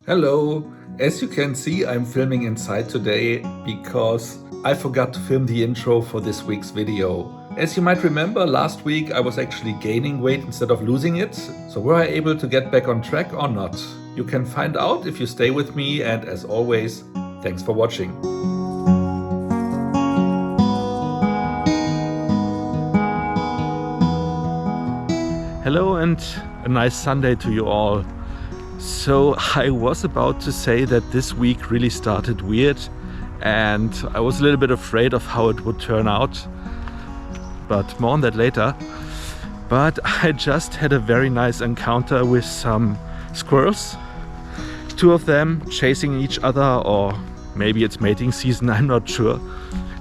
Hello! As you can see, I'm filming inside today because I forgot to film the intro for this week's video. As you might remember, last week I was actually gaining weight instead of losing it. So were I able to get back on track or not? You can find out if you stay with me, and as always, thanks for watching. Hello and a nice Sunday to you all. So I was about to say that this week really started weird and I was a little bit afraid of how it would turn out, but more on that later. But I just had a very nice encounter with some squirrels. Two of them chasing each other, or maybe it's mating season, I'm not sure.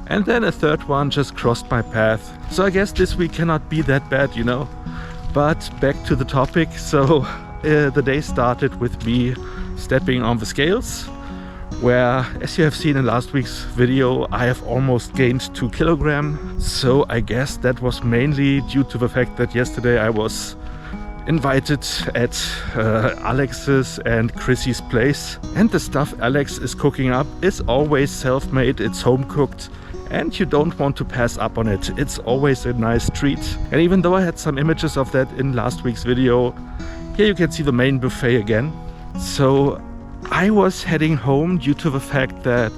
And then a third one just crossed my path. So I guess this week cannot be that bad, you know. But back to the topic. So the day started with me stepping on the scales, where, as you have seen in last week's video, I have almost gained 2 kilograms. So I guess that was mainly due to the fact that yesterday I was invited at Alex's and Chrissy's place, and the stuff Alex is cooking up is always self-made, it's home cooked, and you don't want to pass up on it. It's always a nice treat. And even though I had some images of that in last week's video, here you can see the main buffet again. So I was heading home due to the fact that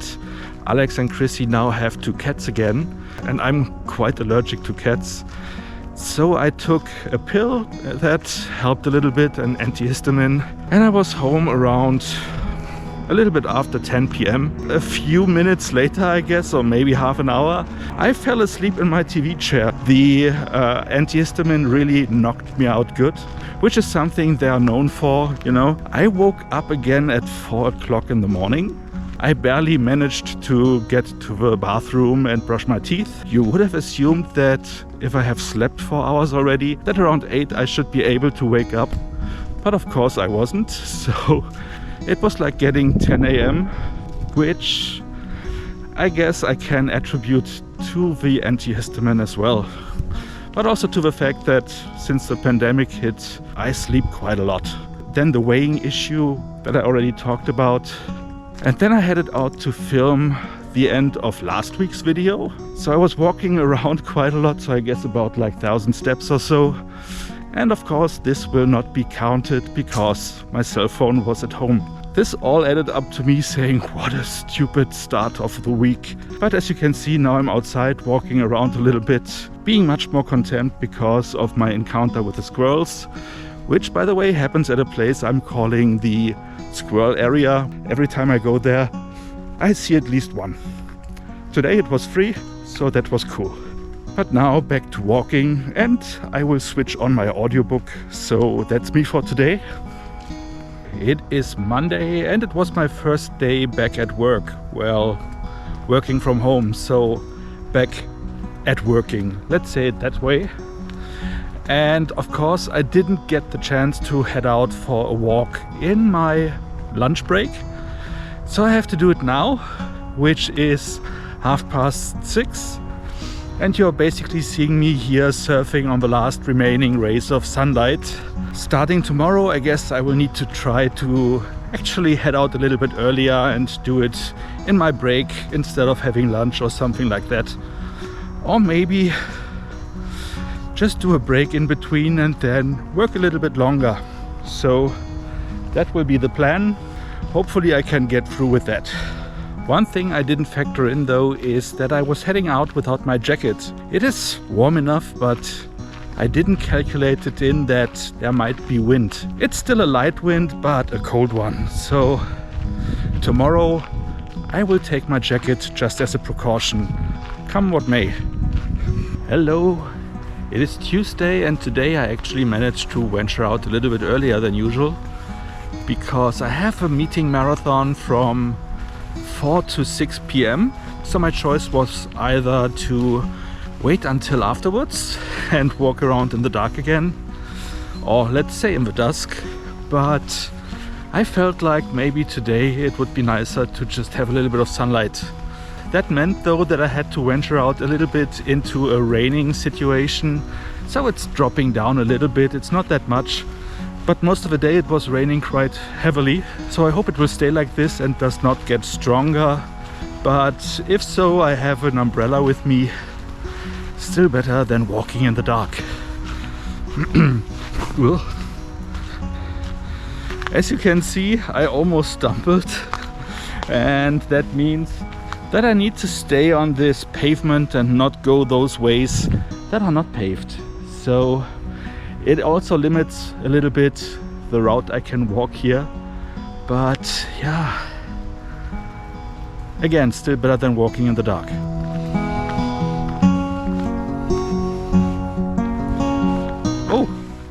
Alex and Chrissy now have 2 cats again, and I'm quite allergic to cats. So I took a pill that helped a little bit, an antihistamine, and I was home around a little bit after 10 p.m. A few minutes later, I guess, or maybe half an hour, I fell asleep in my TV chair. The antihistamine really knocked me out good, which is something they are known for, you know. I woke up again at 4 o'clock in the morning. I barely managed to get to the bathroom and brush my teeth. You would have assumed that if I have slept 4 hours already, that around 8 I should be able to wake up. But of course I wasn't, so it was like getting 10 a.m., which I guess I can attribute to the antihistamine as well. But also to the fact that since the pandemic hit, I sleep quite a lot. Then the weighing issue that I already talked about. And then I headed out to film the end of last week's video. So I was walking around quite a lot, so I guess about like 1,000 steps or so. And of course this will not be counted because my cell phone was at home. This all added up to me saying, what a stupid start of the week. But as you can see, now I'm outside walking around a little bit, being much more content because of my encounter with the squirrels, which by the way happens at a place I'm calling the squirrel area. Every time I go there, I see at least one. Today it was free, so that was cool. But now back to walking, and I will switch on my audiobook. So that's me for today. It is Monday and it was my first day back at work. Well, working from home, so back at working, let's say it that way. And of course I didn't get the chance to head out for a walk in my lunch break. So I have to do it now, which is 6:30. And you're basically seeing me here surfing on the last remaining rays of sunlight. Starting tomorrow, I guess I will need to try to actually head out a little bit earlier and do it in my break instead of having lunch or something like that. Or maybe just do a break in between and then work a little bit longer. So that will be the plan. Hopefully I can get through with that. One thing I didn't factor in though is that I was heading out without my jacket. It is warm enough, but I didn't calculate it in that there might be wind. It's still a light wind, but a cold one. So tomorrow I will take my jacket just as a precaution, come what may. Hello, it is Tuesday and today I actually managed to venture out a little bit earlier than usual because I have a meeting marathon from 4 to 6 p.m. So my choice was either to wait until afterwards and walk around in the dark again, or let's say in the dusk. But I felt like maybe today it would be nicer to just have a little bit of sunlight. That meant though that I had to venture out a little bit into a raining situation. So it's dropping down a little bit, it's not that much, but most of the day it was raining quite heavily. So I hope it will stay like this and does not get stronger. But if so, I have an umbrella with me. Still better than walking in the dark. Well, as you can see, I almost stumbled, and that means that I need to stay on this pavement and not go those ways that are not paved. So it also limits a little bit the route I can walk here. But yeah, again, still better than walking in the dark. Oh,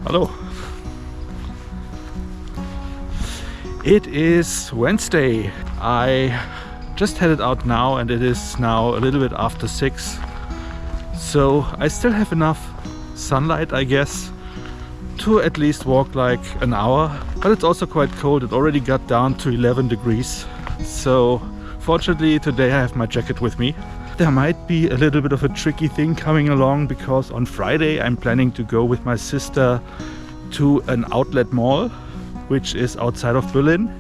hello. It is Wednesday. I just headed out now and it is now a little bit after 6. So I still have enough sunlight, I guess, to at least walk like an hour. But it's also quite cold. It already got down to 11 degrees. So fortunately today I have my jacket with me. There might be a little bit of a tricky thing coming along because on Friday I'm planning to go with my sister to an outlet mall, which is outside of Berlin,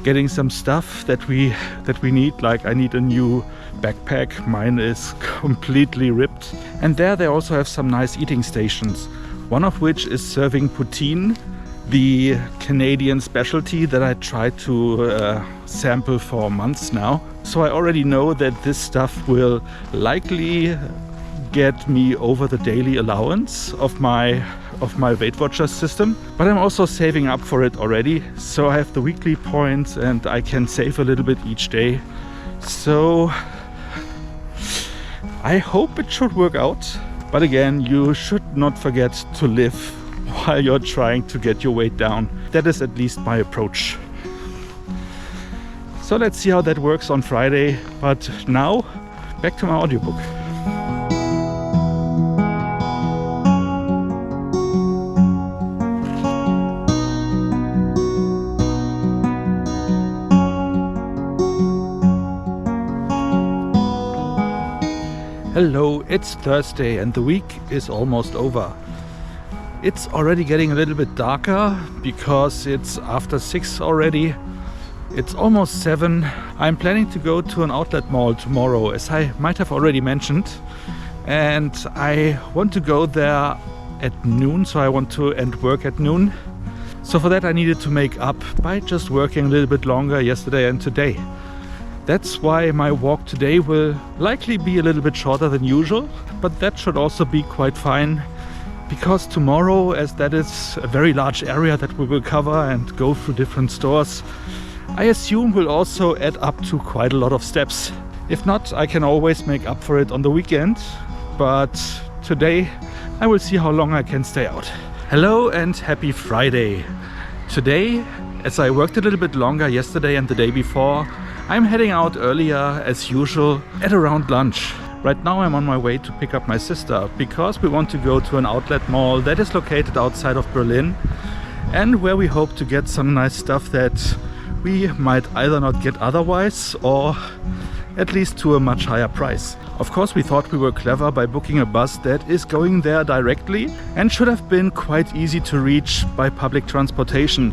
getting some stuff that we need. Like I need a new backpack, mine is completely ripped. And there they also have some nice eating stations, one of which is serving poutine, the Canadian specialty that I tried to sample for months now. So I already know that this stuff will likely get me over the daily allowance of my Weight Watchers system, but I'm also saving up for it already. So I have the weekly points and I can save a little bit each day. So I hope it should work out. But again, you should not forget to live while you're trying to get your weight down. That is at least my approach. So let's see how that works on Friday. But now, back to my audiobook. Hello, it's Thursday and the week is almost over. It's already getting a little bit darker because it's after 6 already. It's almost 7. I'm planning to go to an outlet mall tomorrow, as I might have already mentioned. And I want to go there at noon, so I want to end work at noon. So for that I needed to make up by just working a little bit longer yesterday and today. That's why my walk today will likely be a little bit shorter than usual, but that should also be quite fine, because tomorrow, as that is a very large area that we will cover and go through different stores, I assume will also add up to quite a lot of steps. If not, I can always make up for it on the weekend, but today I will see how long I can stay out. Hello and happy Friday. Today, as I worked a little bit longer yesterday and the day before, I'm heading out earlier as usual at around lunch. Right now I'm on my way to pick up my sister because we want to go to an outlet mall that is located outside of Berlin and where we hope to get some nice stuff that we might either not get otherwise or at least to a much higher price. Of course, we thought we were clever by booking a bus that is going there directly and should have been quite easy to reach by public transportation.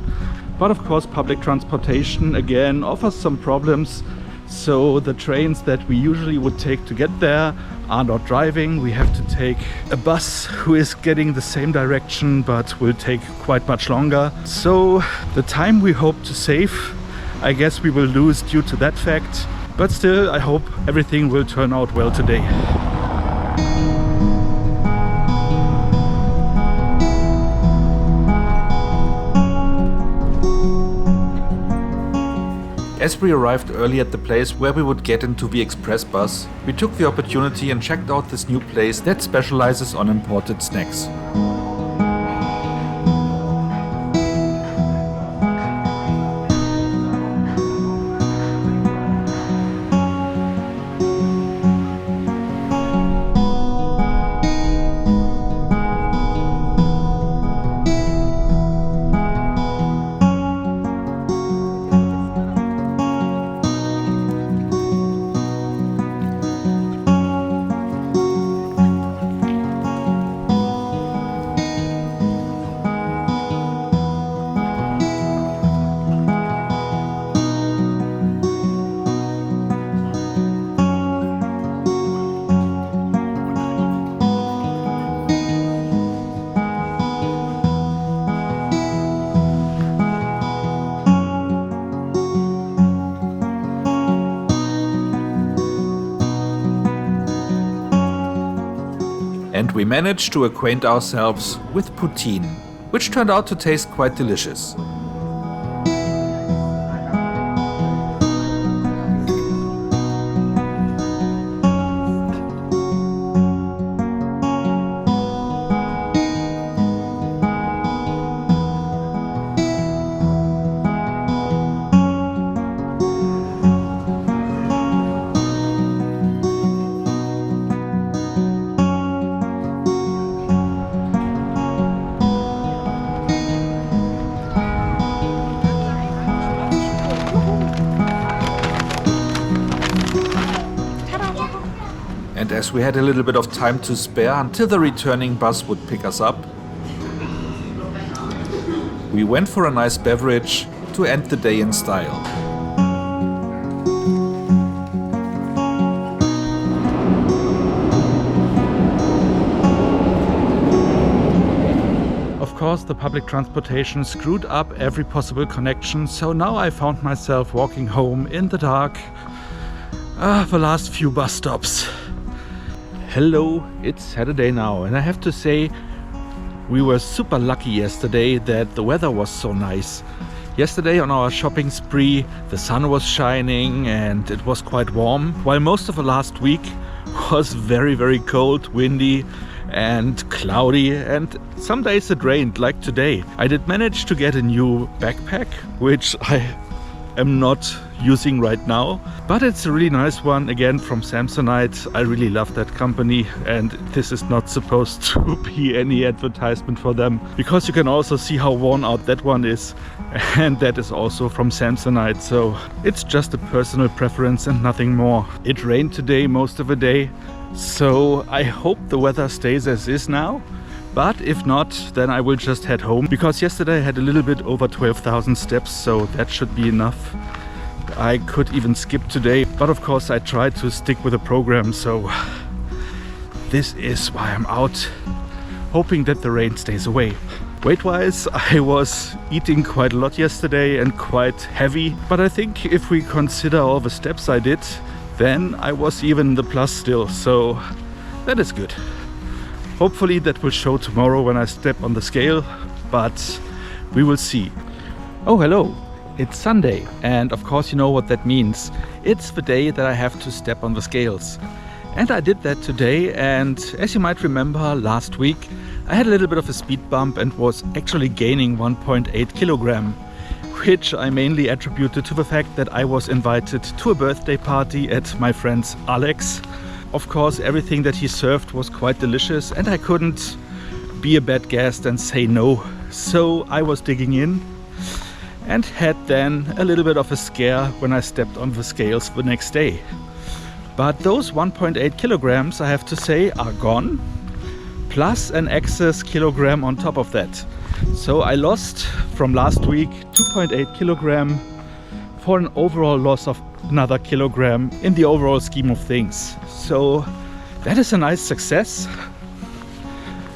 But of course, public transportation again offers some problems. So the trains that we usually would take to get there are not driving. We have to take a bus who is getting the same direction but will take quite much longer. So the time we hope to save, I guess we will lose due to that fact. But still, I hope everything will turn out well today. As we arrived early at the place where we would get into the express bus, we took the opportunity and checked out this new place that specializes on imported snacks. we managed to acquaint ourselves with poutine, which turned out to taste quite delicious. And as we had a little bit of time to spare until the returning bus would pick us up, we went for a nice beverage to end the day in style. Of course, the public transportation screwed up every possible connection, so now I found myself walking home in the dark the last few bus stops. Hello, it's Saturday now, and I have to say we were super lucky yesterday that the weather was so nice. Yesterday on our shopping spree the sun was shining and it was quite warm, while most of the last week was very cold, windy and cloudy, and some days it rained like today. I did manage to get a new backpack, which I am not using right now, but it's a really nice one, again from Samsonite. I really love that company, and this is not supposed to be any advertisement for them, because you can also see how worn out that one is, and that is also from Samsonite, so it's just a personal preference and nothing more. It rained today most of the day, so I hope the weather stays as is now. But if not, then I will just head home, because yesterday I had a little bit over 12,000 steps, so that should be enough. I could even skip today, but of course I tried to stick with the program, so this is why I'm out, hoping that the rain stays away. Weight-wise, I was eating quite a lot yesterday and quite heavy, but I think if we consider all the steps I did, then I was even in the plus still, so that is good. Hopefully that will show tomorrow when I step on the scale, but we will see. Oh, hello. It's Sunday, and of course you know what that means. It's the day that I have to step on the scales. And I did that today, and as you might remember, last week I had a little bit of a speed bump and was actually gaining 1.8 kilogram, which I mainly attributed to the fact that I was invited to a birthday party at my friend's Alex. Of course, everything that he served was quite delicious, and I couldn't be a bad guest and say no. So I was digging in and had then a little bit of a scare when I stepped on the scales the next day. But those 1.8 kilograms, I have to say, are gone, plus an excess kilogram on top of that. So I lost from last week 2.8 kilogram for an overall loss of another kilogram in the overall scheme of things. So that is a nice success.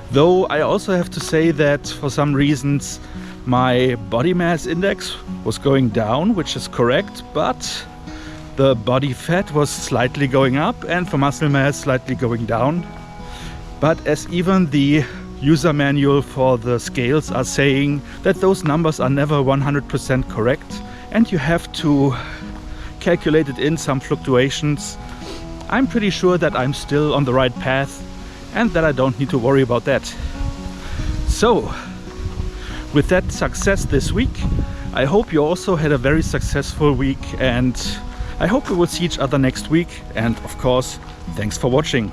Though I also have to say that for some reasons my body mass index was going down, which is correct, but the body fat was slightly going up and the muscle mass slightly going down. But as even the user manual for the scales are saying that those numbers are never 100% correct and you have to calculate it in some fluctuations, I'm pretty sure that I'm still on the right path and that I don't need to worry about that. So, with that success this week, I hope you also had a very successful week, and I hope we will see each other next week. And of course, thanks for watching.